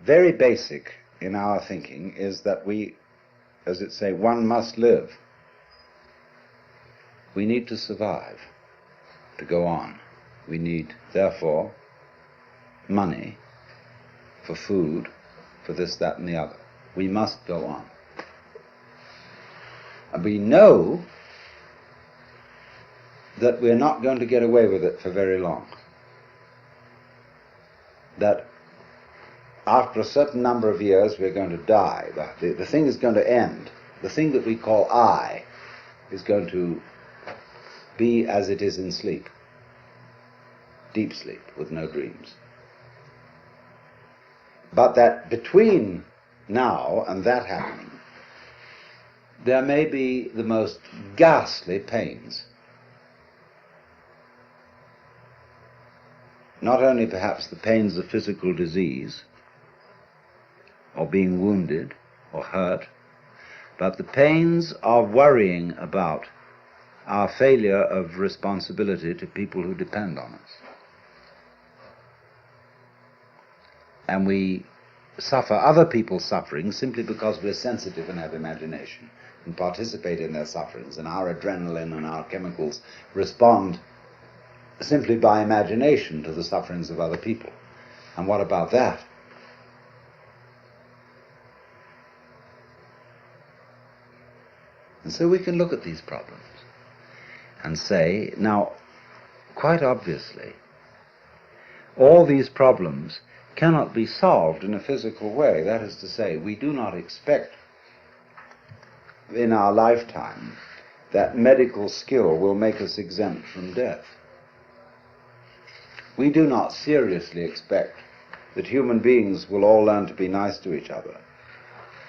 very basic in our thinking is that we, as it say, one must live. We need to survive, to go on. We need, therefore, money for food, for this, that, and the other. We must go on. And we know that we're not going to get away with it for very long. That after a certain number of years we're going to die. The thing is going to end. The thing that we call I is going to be as it is in sleep. Deep sleep with no dreams. But that between now and that happening, there may be the most ghastly pains. Not only perhaps the pains of physical disease, or being wounded or hurt, but the pains of worrying about our failure of responsibility to people who depend on us. And we suffer other people's suffering simply because we're sensitive and have imagination and participate in their sufferings, and our adrenaline and our chemicals respond simply by imagination to the sufferings of other people. And what about that? And so we can look at these problems and say, now, quite obviously, all these problems cannot be solved in a physical way. That is to say, we do not expect in our lifetime that medical skill will make us exempt from death. We do not seriously expect that human beings will all learn to be nice to each other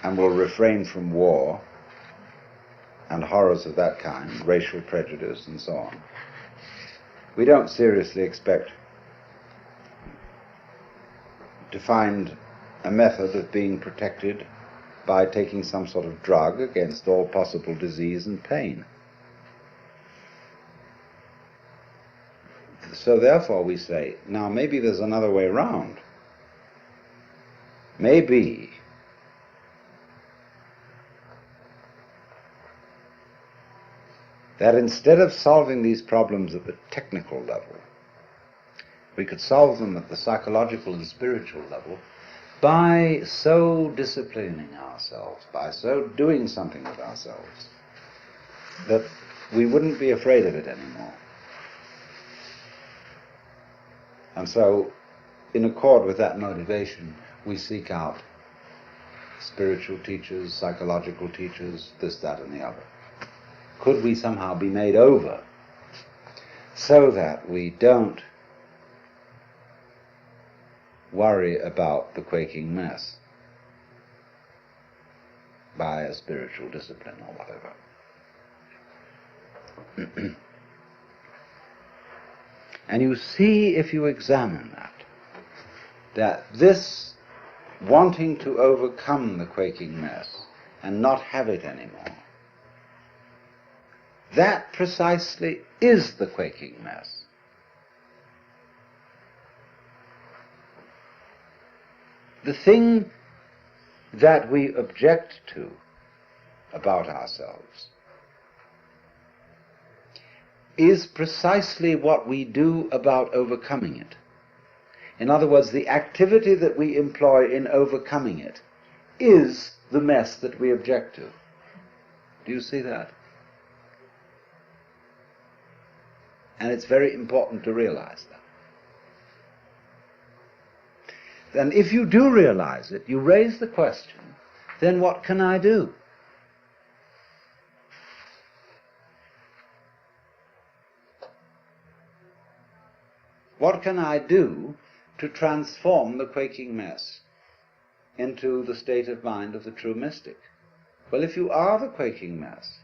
and will refrain from war and horrors of that kind, racial prejudice and so on. We don't seriously expect to find a method of being protected by taking some sort of drug against all possible disease and pain. So therefore we say, now maybe there's another way around. Maybe that instead of solving these problems at the technical level, we could solve them at the psychological and spiritual level by so disciplining ourselves, by so doing something with ourselves, that we wouldn't be afraid of it anymore. And so, in accord with that motivation, we seek out spiritual teachers, psychological teachers, this, that, and the other. Could we somehow be made over so that we don't worry about the quaking mess by a spiritual discipline or whatever? And you see, if you examine that this wanting to overcome the quaking mess and not have it anymore, that precisely is the quaking mess. The thing that we object to about ourselves is precisely what we do about overcoming it. In other words, the activity that we employ in overcoming it is the mess that we object to. Do you see that? And it's very important to realize that. Then if you do realize it, you raise the question, then what can I do? What can I do to transform the quaking mess into the state of mind of the true mystic? Well, if you are the quaking mess,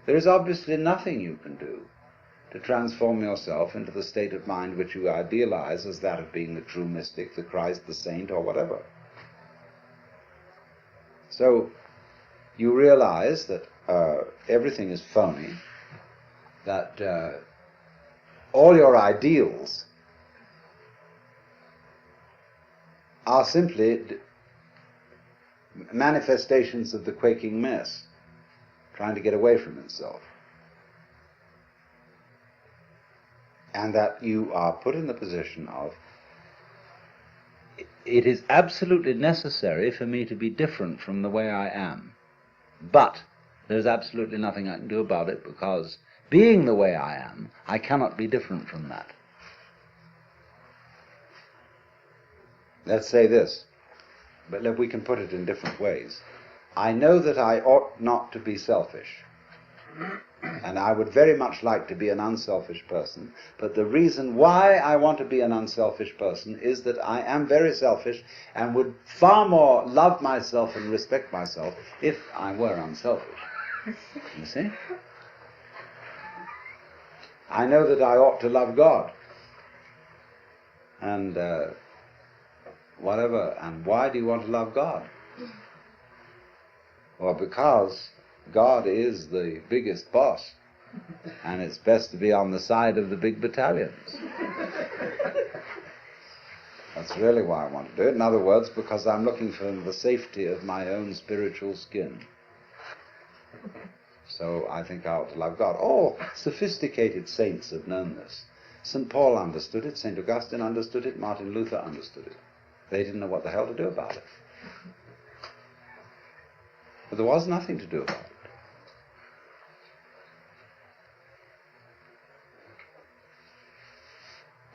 there is obviously nothing you can do to transform yourself into the state of mind which you idealize as that of being the true mystic, the Christ, the saint, or whatever. So you realize that everything is phony, that all your ideals are simply manifestations of the quaking mess, trying to get away from itself. And that you are put in the position of, it is absolutely necessary for me to be different from the way I am. But there's absolutely nothing I can do about it, because being the way I am, I cannot be different from that. Let's say this, but we can put it in different ways. I know that I ought not to be selfish. And I would very much like to be an unselfish person. But the reason why I want to be an unselfish person is that I am very selfish and would far more love myself and respect myself if I were unselfish. You see? I know that I ought to love God. And whatever. And why do you want to love God? Well, because God is the biggest boss, and it's best to be on the side of the big battalions. That's really why I want to do it. In other words, because I'm looking for the safety of my own spiritual skin. So I think I ought to love God. Oh, sophisticated saints have known this. St. Paul understood it, St. Augustine understood it, Martin Luther understood it. They didn't know what the hell to do about it. But there was nothing to do about it.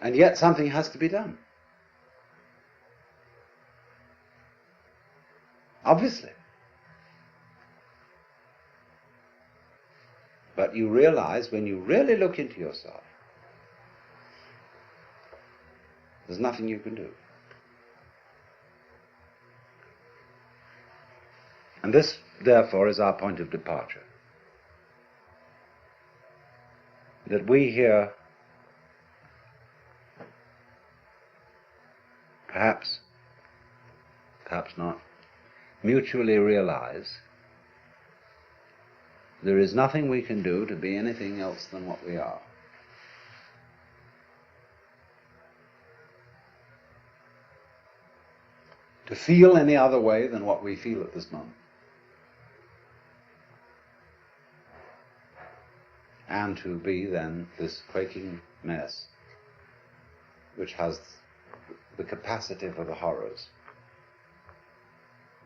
And yet something has to be done. Obviously. But you realize, when you really look into yourself, there's nothing you can do. And this, therefore, is our point of departure. That we here, perhaps not, mutually realize there is nothing we can do to be anything else than what we are. To feel any other way than what we feel at this moment. And to be then this quaking mess which has the capacity for the horrors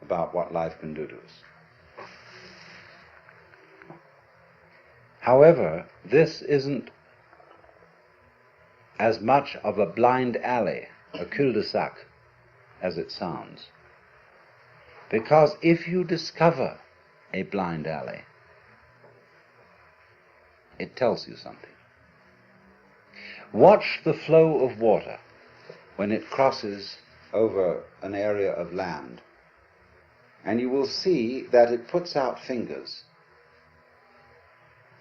about what life can do to us. However, this isn't as much of a blind alley, a cul-de-sac, as it sounds. Because if you discover a blind alley, it tells you something. Watch the flow of water when it crosses over an area of land, and you will see that it puts out fingers,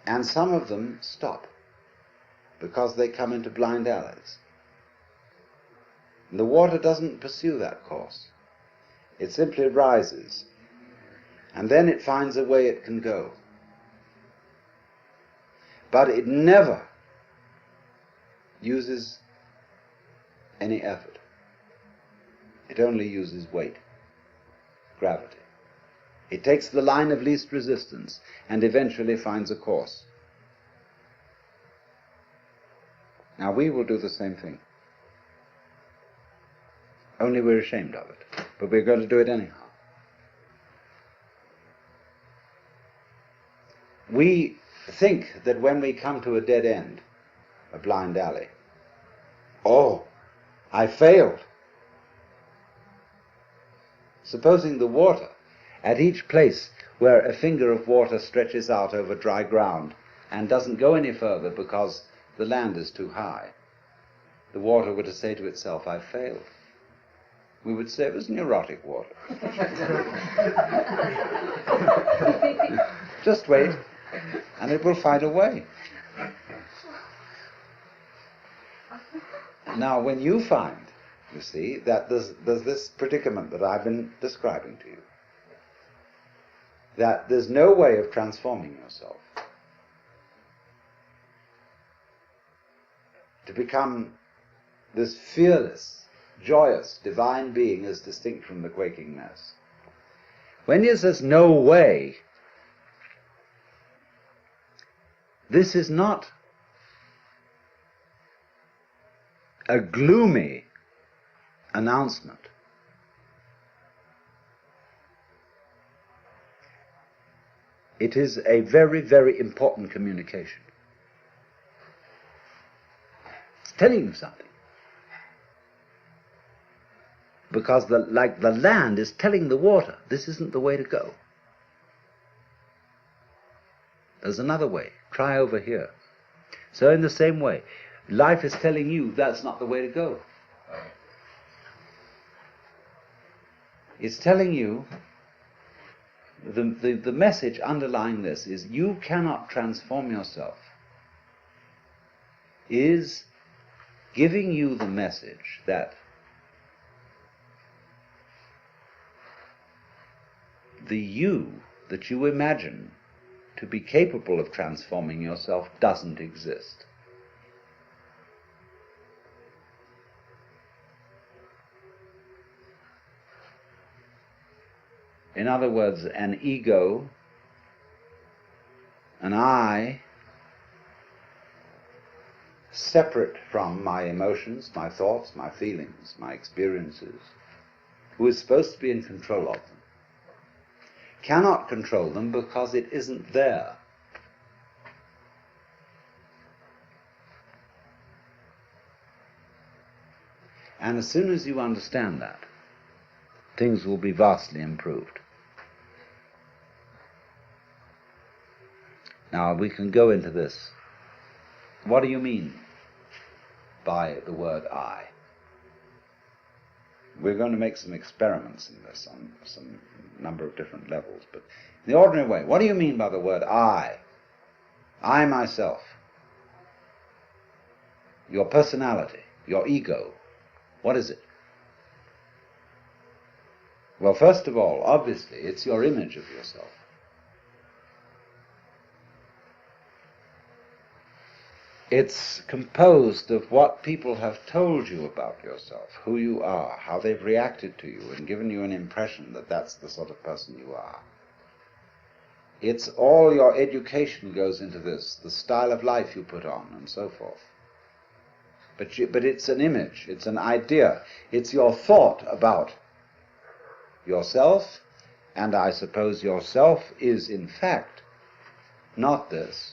and some of them stop because they come into blind alleys. And the water doesn't pursue that course. It simply rises, and then it finds a way it can go. But it never uses any effort. It only uses weight, gravity. It takes the line of least resistance and eventually finds a course. Now we will do the same thing. Only we're ashamed of it. But we're going to do it anyhow. We think that when we come to a dead end, a blind alley, oh, I failed. Supposing the water, at each place where a finger of water stretches out over dry ground and doesn't go any further because the land is too high, the water were to say to itself, I failed. We would say it was neurotic water. Just wait, and it will find a way. Now, when you find, you see, that there's this predicament that I've been describing to you, that there's no way of transforming yourself to become this fearless, joyous, divine being as distinct from the quaking mess, When he says no way, this is not a gloomy announcement. It is a very, very important communication. It's telling you something. Because like the land is telling the water, this isn't the way to go. There's another way. Try over here. So in the same way, life is telling you that's not the way to go. It's telling you, the message underlying this is you cannot transform yourself. Is giving you the message that the you that you imagine to be capable of transforming yourself doesn't exist. In other words, an ego, an I, separate from my emotions, my thoughts, my feelings, my experiences, who is supposed to be in control of them, cannot control them because it isn't there. And as soon as you understand that, things will be vastly improved. Now we can go into this. What do you mean by the word I? We're going to make some experiments in this on some number of different levels, but in the ordinary way, what do you mean by the word I? I myself. Your personality, your ego. What is it? Well, first of all, obviously, it's your image of yourself. It's composed of what people have told you about yourself, who you are, how they've reacted to you and given you an impression that that's the sort of person you are. It's all your education goes into this, the style of life you put on and so forth. But it's an image, it's an idea, it's your thought about yourself, and I suppose yourself is in fact not this,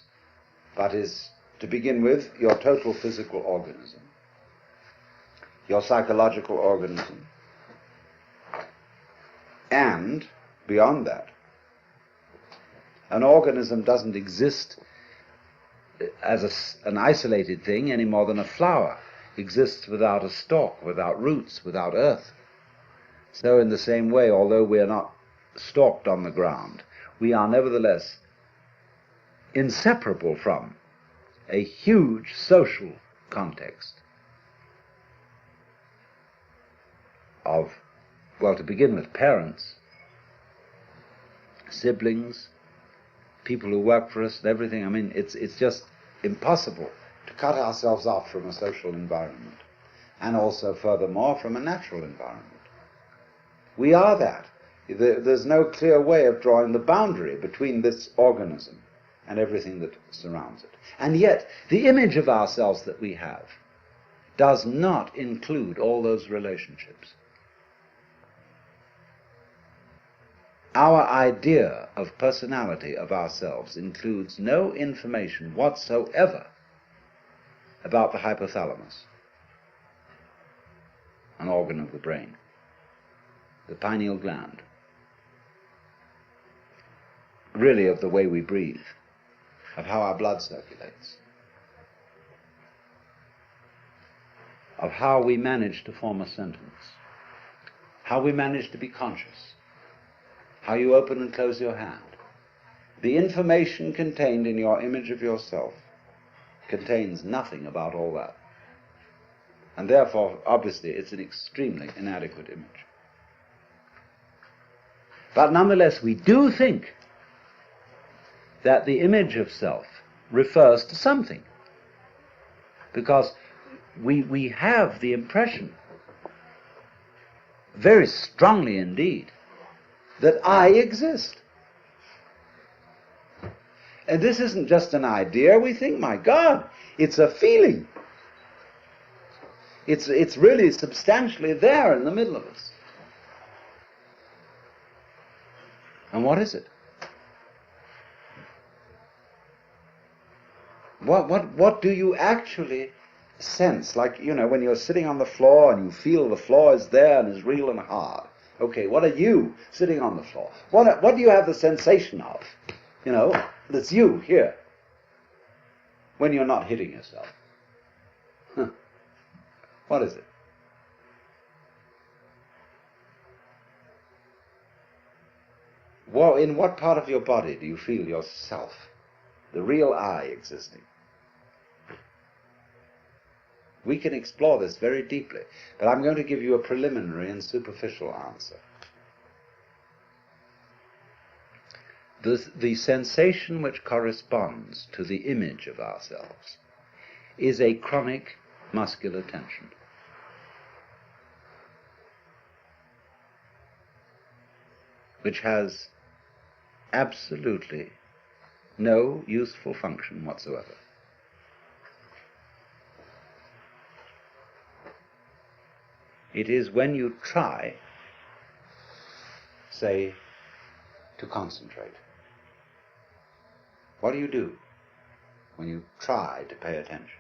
but is, to begin with, your total physical organism, your psychological organism, and beyond that, an organism doesn't exist as an isolated thing any more than a flower exists without a stalk, without roots, without earth. So in the same way, although we are not stalked on the ground, we are nevertheless inseparable from a huge social context of, well, to begin with, parents, siblings, people who work for us and everything. I mean, it's just impossible to cut ourselves off from a social environment, and also, furthermore, from a natural environment. We are that. There's no clear way of drawing the boundary between this organism and everything that surrounds it. And yet, the image of ourselves that we have does not include all those relationships. Our idea of personality of ourselves includes no information whatsoever about the hypothalamus, an organ of the brain, the pineal gland, really of the way we breathe, of how our blood circulates, of how we manage to form a sentence, how we manage to be conscious, how you open and close your hand. The information contained in your image of yourself contains nothing about all that. And therefore, obviously, it's an extremely inadequate image. But nonetheless, we do think that the image of self refers to something, because we have the impression, very strongly indeed, that I exist. And this isn't just an idea. We think, my God, it's a feeling. It's really substantially there in the middle of us. And what is it? What do you actually sense? Like, when you're sitting on the floor and you feel the floor is there and is real and hard. Okay, what are you sitting on the floor? What do you have the sensation of? That's you here. When you're not hitting yourself. What is it? Well, in what part of your body do you feel yourself? The real I existing? We can explore this very deeply, but I'm going to give you a preliminary and superficial answer. The sensation which corresponds to the image of ourselves is a chronic muscular tension. Which has absolutely no useful function whatsoever. It is when you try, say, to concentrate. What do you do when you try to pay attention?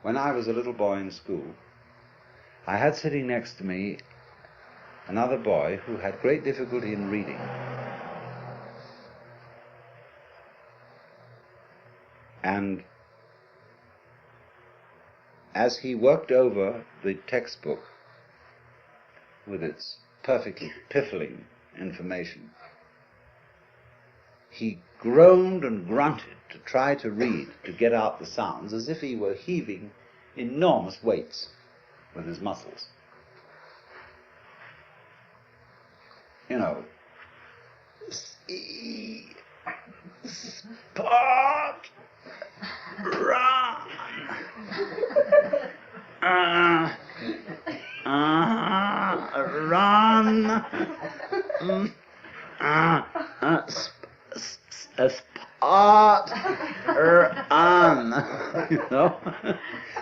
When I was a little boy in school, I had sitting next to me another boy who had great difficulty in reading. And as he worked over the textbook with its perfectly piffling information, he groaned and grunted to try to read, to get out the sounds, as if he were heaving enormous weights with his muscles. Spot, run, run, spot, run.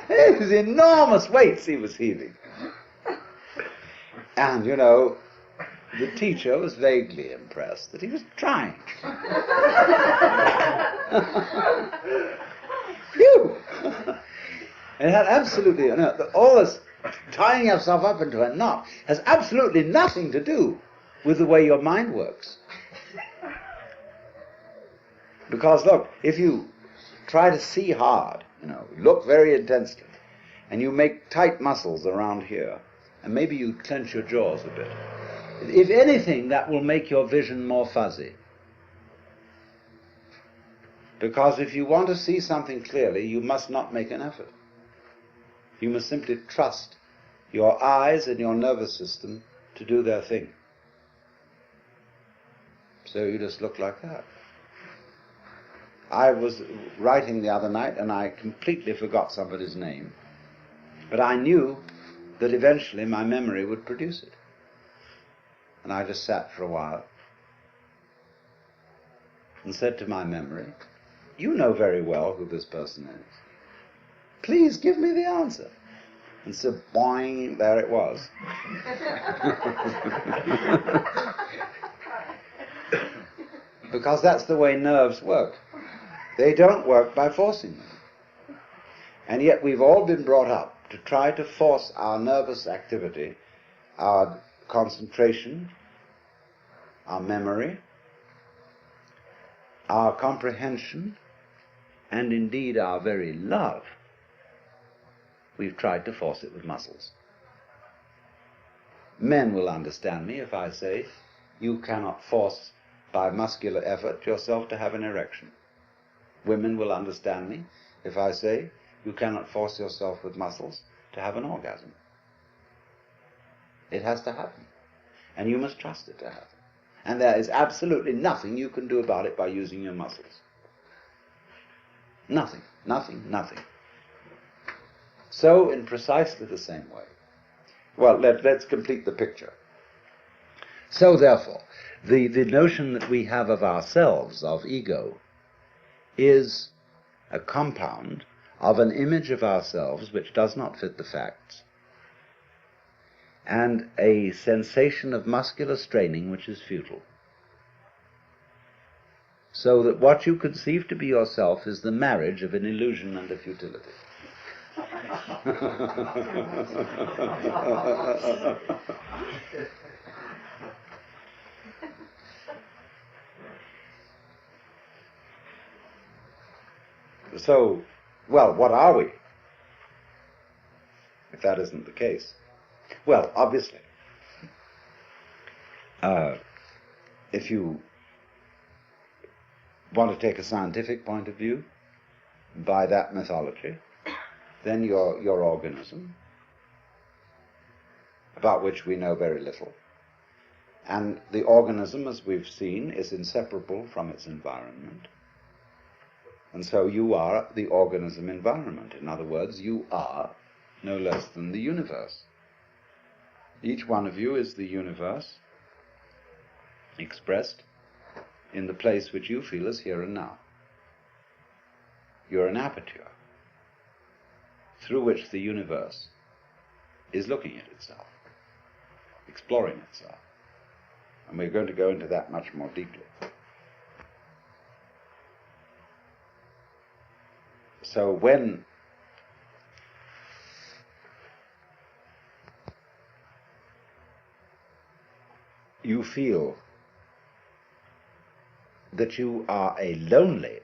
It was enormous weights he was heaving. And, the teacher was vaguely impressed that he was trying. Phew! And it had absolutely, all this tying yourself up into a knot has absolutely nothing to do with the way your mind works. Because, look, if you try to see hard, look very intensely, and you make tight muscles around here, and maybe you clench your jaws a bit, if anything, that will make your vision more fuzzy. Because if you want to see something clearly, you must not make an effort. You must simply trust your eyes and your nervous system to do their thing. So you just look like that. I was writing the other night and I completely forgot somebody's name. But I knew that eventually my memory would produce it. And I just sat for a while and said to my memory, you know very well who this person is. Please give me the answer. And so, boing, there it was. Because that's the way nerves work. They don't work by forcing them. And yet we've all been brought up to try to force our nervous activity, our concentration, our memory, our comprehension, and indeed our very love. We've tried to force it with muscles. Men will understand me if I say you cannot force by muscular effort yourself to have an erection. Women will understand me if I say you cannot force yourself with muscles to have an orgasm. It has to happen. And you must trust it to happen. And there is absolutely nothing you can do about it by using your muscles. Nothing, nothing, nothing. So in precisely the same way. Well, let's complete the picture. So therefore, the notion that we have of ourselves, of ego, is a compound of an image of ourselves which does not fit the facts, and a sensation of muscular straining which is futile. So that what you conceive to be yourself is the marriage of an illusion and a futility. So, well, what are we, if that isn't the case? Well, obviously, if you want to take a scientific point of view, by that mythology, then your organism, about which we know very little, and the organism, as we've seen, is inseparable from its environment. And so you are the organism environment. In other words, you are no less than the universe. Each one of you is the universe expressed in the place which you feel is here and now. You're an aperture through which the universe is looking at itself, exploring itself. And we're going to go into that much more deeply. So when you feel that you are a lonely,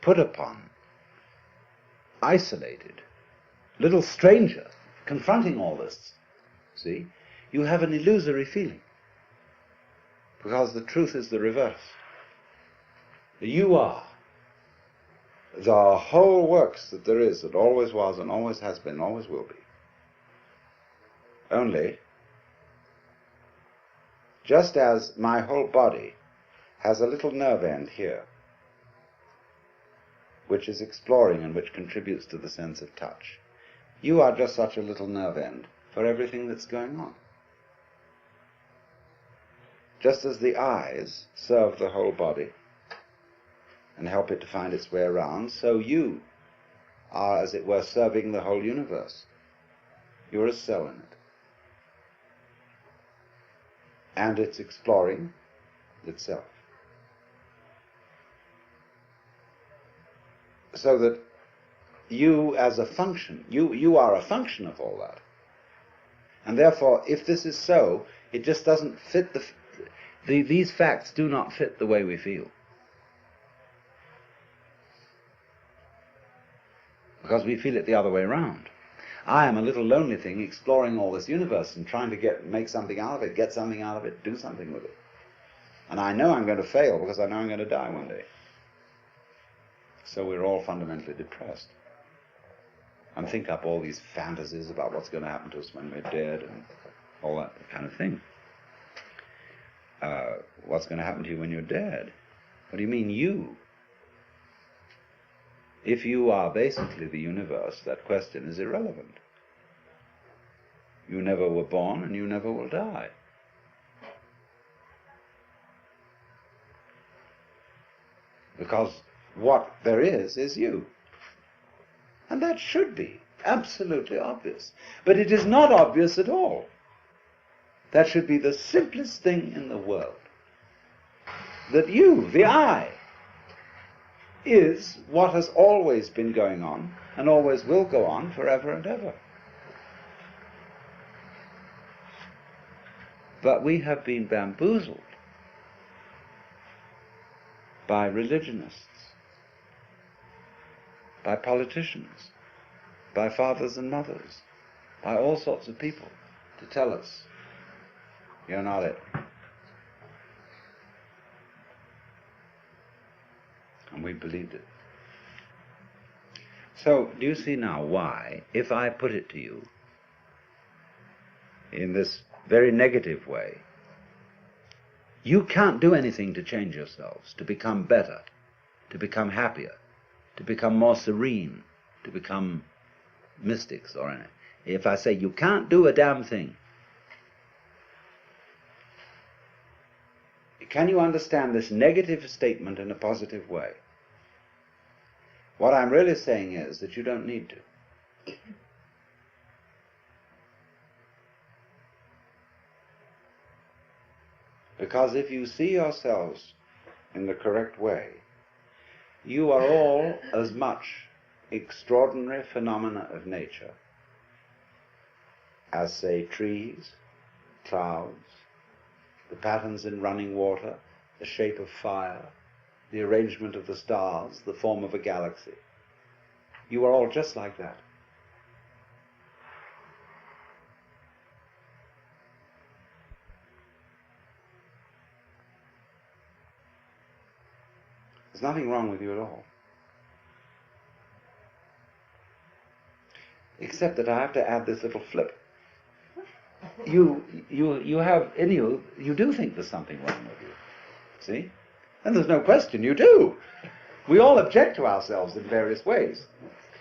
put upon, isolated, little stranger confronting all this, see, you have an illusory feeling. Because the truth is the reverse. You are the whole works that there is, that always was and always has been, always will be. Only, just as my whole body has a little nerve end here, which is exploring and which contributes to the sense of touch, you are just such a little nerve end for everything that's going on. Just as the eyes serve the whole body and help it to find its way around, so you are, as it were, serving the whole universe. You're a cell in it. And it's exploring itself. So that you as a function, you are a function of all that. And therefore, if this is so, it just doesn't fit these facts do not fit the way we feel. Because we feel it the other way around. I am a little lonely thing exploring all this universe and trying to make something out of it, get something out of it, do something with it. And I know I'm going to fail because I know I'm going to die one day. So we're all fundamentally depressed. And think up all these fantasies about what's going to happen to us when we're dead and all that kind of thing. What's going to happen to you when you're dead? What do you mean, you? If you are basically the universe, that question is irrelevant. You never were born and you never will die. Because what there is you. And that should be absolutely obvious. But it is not obvious at all. That should be the simplest thing in the world. That you, the I, is what has always been going on and always will go on forever and ever. But we have been bamboozled by religionists, by politicians, by fathers and mothers, by all sorts of people to tell us, you're not it. And we believed it. So, do you see now why, if I put it to you in this very negative way, you can't do anything to change yourselves, to become better, to become happier, to become more serene, to become mystics or anything. If I say you can't do a damn thing, can you understand this negative statement in a positive way? What I'm really saying is that you don't need to. Because if you see yourselves in the correct way, you are all as much extraordinary phenomena of nature as, say, trees, clouds, the patterns in running water, the shape of fire, the arrangement of the stars, the form of a galaxy. You are all just like that. There's nothing wrong with you at all. Except that I have to add this little flip. You have in you, you do think there's something wrong with you. See? And there's no question, you do. We all object to ourselves in various ways.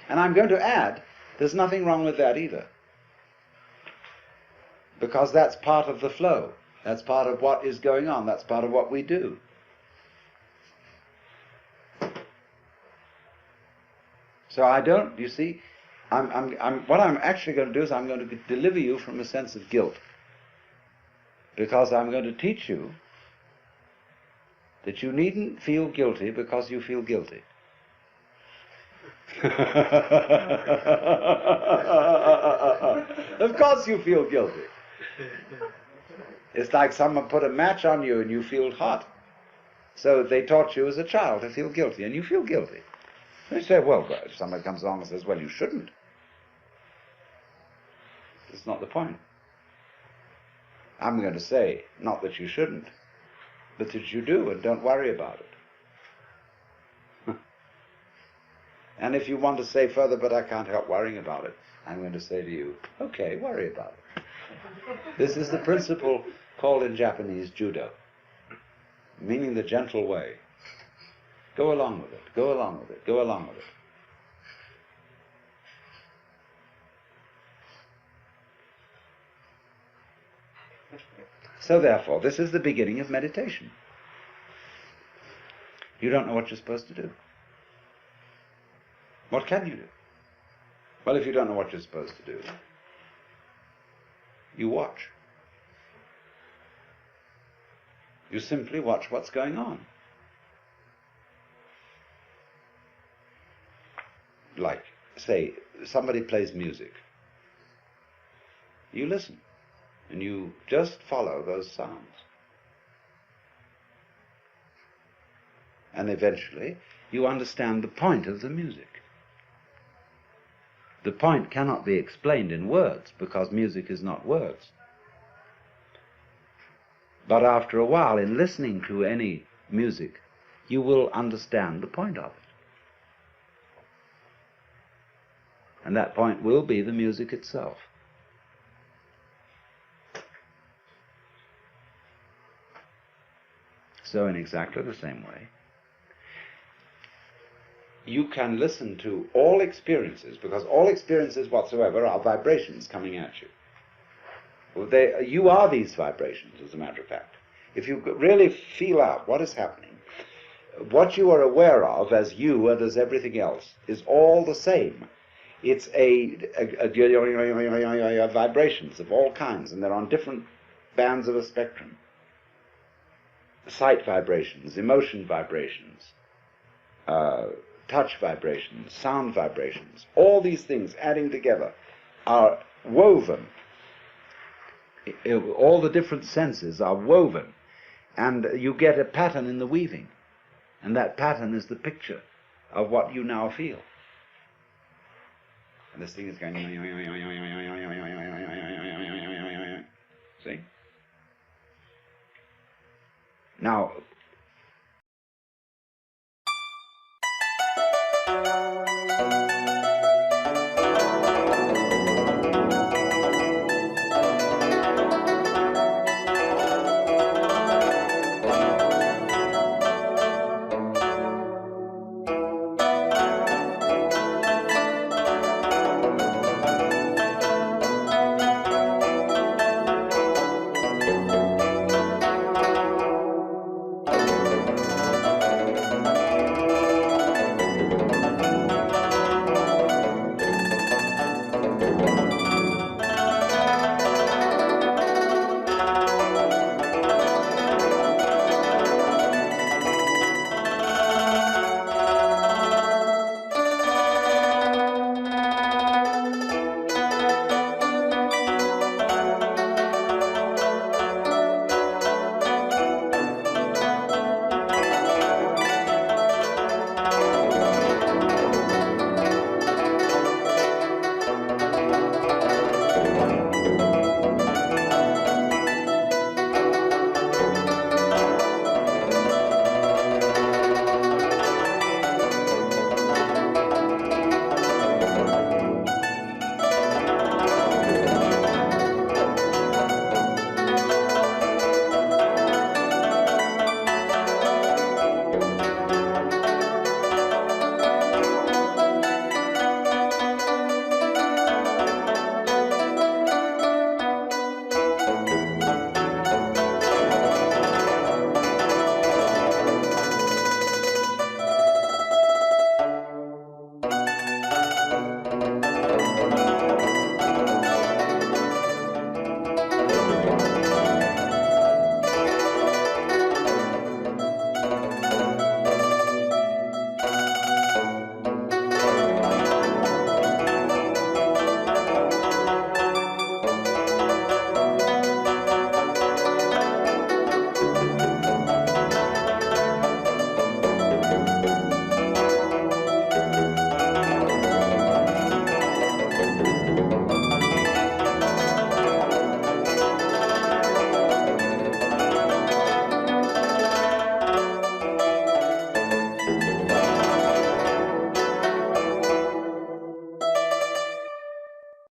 And I'm going to add, there's nothing wrong with that either. Because that's part of the flow. That's part of what is going on. That's part of what we do. So I don't, you see, what I'm actually going to do is I'm going to deliver you from a sense of guilt. Because I'm going to teach you that you needn't feel guilty because you feel guilty. Of course you feel guilty. It's like someone put a match on you and you feel hot. So they taught you as a child to feel guilty, and you feel guilty. They say, well, if somebody comes along and says, well, you shouldn't. It's not the point. I'm going to say, not that you shouldn't, but that you do, and don't worry about it. And if you want to say further, but I can't help worrying about it, I'm going to say to you, okay, worry about it. This is the principle called in Japanese judo, meaning the gentle way. Go along with it, go along with it, go along with it. So therefore, this is the beginning of meditation. You don't know what you're supposed to do. What can you do? Well, if you don't know what you're supposed to do, you watch. You simply watch what's going on. Like, say, somebody plays music. You listen, and you just follow those sounds. And eventually, you understand the point of the music. The point cannot be explained in words, because music is not words. But after a while, in listening to any music, you will understand the point of it. And that point will be the music itself. So in exactly the same way, you can listen to all experiences, because all experiences whatsoever are vibrations coming at you. You are these vibrations, as a matter of fact. If you really feel out what is happening, what you are aware of as you and as everything else is all the same. It's vibrations of all kinds, and they're on different bands of a spectrum. Sight vibrations, emotion vibrations, touch vibrations, sound vibrations, all these things adding together are woven. All the different senses are woven, and you get a pattern in the weaving, and that pattern is the picture of what you now feel. And this thing is going, see? Now,